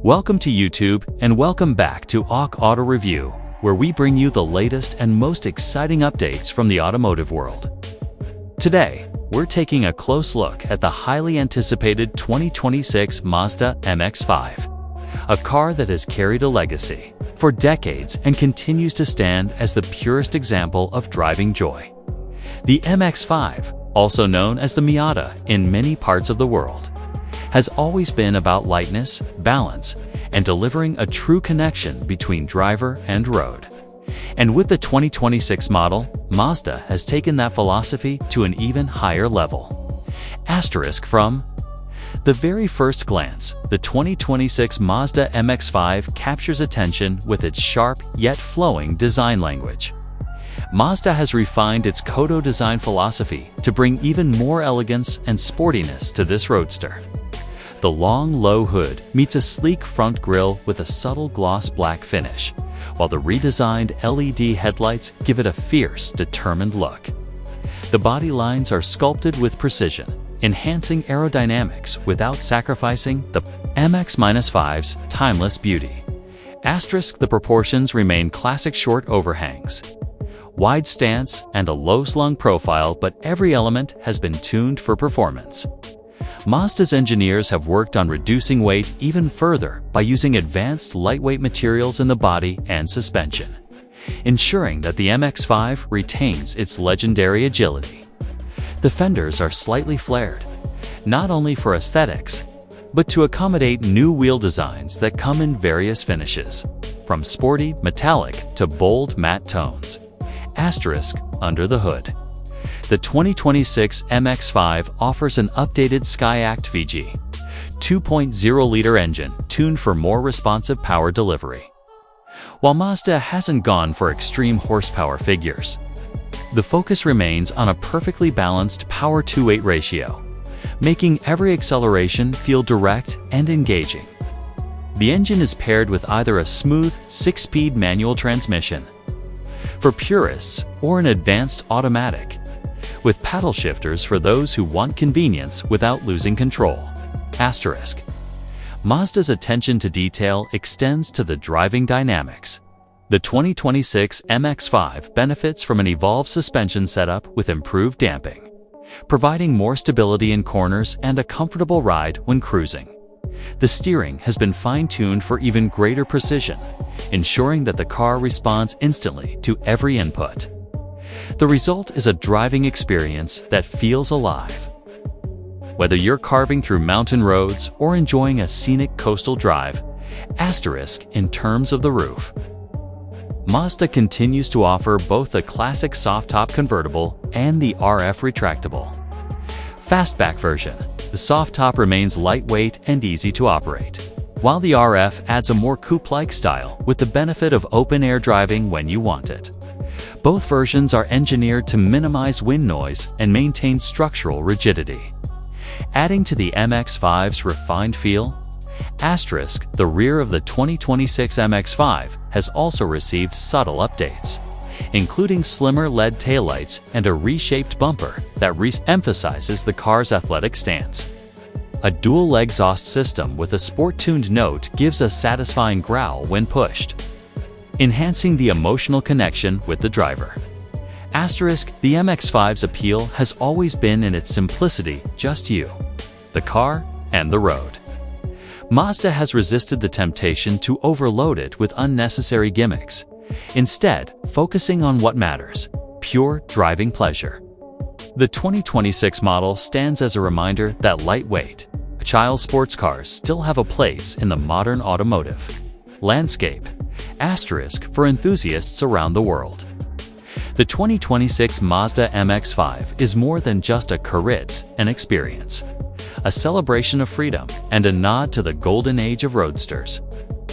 Welcome to YouTube and welcome back to Auto Review, where we bring you the latest and most exciting updates from the automotive world. Today, we're taking a close look at the highly anticipated 2026 Mazda MX-5, a car that has carried a legacy for decades and continues to stand as the purest example of driving joy. The MX-5, also known as the Miata in many parts of the world, has always been about lightness, balance, and delivering a true connection between driver and road. And with the 2026 model, Mazda has taken that philosophy to an even higher level. From the very first glance, the 2026 Mazda MX-5 captures attention with its sharp yet flowing design language. Mazda has refined its Kodo design philosophy to bring even more elegance and sportiness to this roadster. The long, low hood meets a sleek front grille with a subtle gloss black finish, while the redesigned LED headlights give it a fierce, determined look. The body lines are sculpted with precision, enhancing aerodynamics without sacrificing the MX-5's timeless beauty. The proportions remain classic short overhangs, wide stance, and a low-slung profile, but every element has been tuned for performance. Mazda's engineers have worked on reducing weight even further by using advanced lightweight materials in the body and suspension, ensuring that the MX-5 retains its legendary agility. The fenders are slightly flared, not only for aesthetics, but to accommodate new wheel designs that come in various finishes, from sporty metallic to bold matte tones. Under the hood, the 2026 MX-5 offers an updated Skyactiv VG 2.0-liter engine tuned for more responsive power delivery. While Mazda hasn't gone for extreme horsepower figures, the focus remains on a perfectly balanced power-to-weight ratio, making every acceleration feel direct and engaging. The engine is paired with either a smooth 6-speed manual transmission for purists or an advanced automatic, with paddle shifters for those who want convenience without losing control. Mazda's attention to detail extends to the driving dynamics. The 2026 MX-5 benefits from an evolved suspension setup with improved damping, providing more stability in corners and a comfortable ride when cruising. The steering has been fine-tuned for even greater precision, ensuring that the car responds instantly to every input. The result is a driving experience that feels alive. Whether you're carving through mountain roads or enjoying a scenic coastal drive, in terms of the roof, Mazda continues to offer both the classic soft-top convertible and the RF retractable fastback version. The soft-top remains lightweight and easy to operate, while the RF adds a more coupe-like style with the benefit of open-air driving when you want it. Both versions are engineered to minimize wind noise and maintain structural rigidity. Adding to the MX-5's refined feel, the rear of the 2026 MX-5 has also received subtle updates, including slimmer LED taillights and a reshaped bumper that emphasizes the car's athletic stance. A dual exhaust system with a sport-tuned note gives a satisfying growl when pushed, enhancing the emotional connection with the driver. The MX-5's appeal has always been in its simplicity: just you, the car, and the road. Mazda has resisted the temptation to overload it with unnecessary gimmicks, instead focusing on what matters: pure driving pleasure. The 2026 model stands as a reminder that lightweight, agile sports cars still have a place in the modern automotive landscape. For enthusiasts around the world. The 2026 Mazda MX-5 is more than just a car, it's an experience, a celebration of freedom, and a nod to the golden age of roadsters.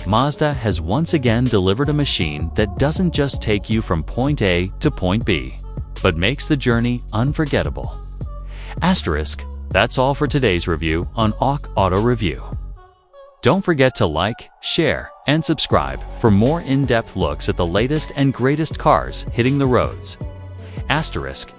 Mazda has once again delivered a machine that doesn't just take you from point A to point B, but makes the journey unforgettable. That's all for today's review on Auto Review. Don't forget to like, share, and subscribe for more in-depth looks at the latest and greatest cars hitting the roads. Asterisk,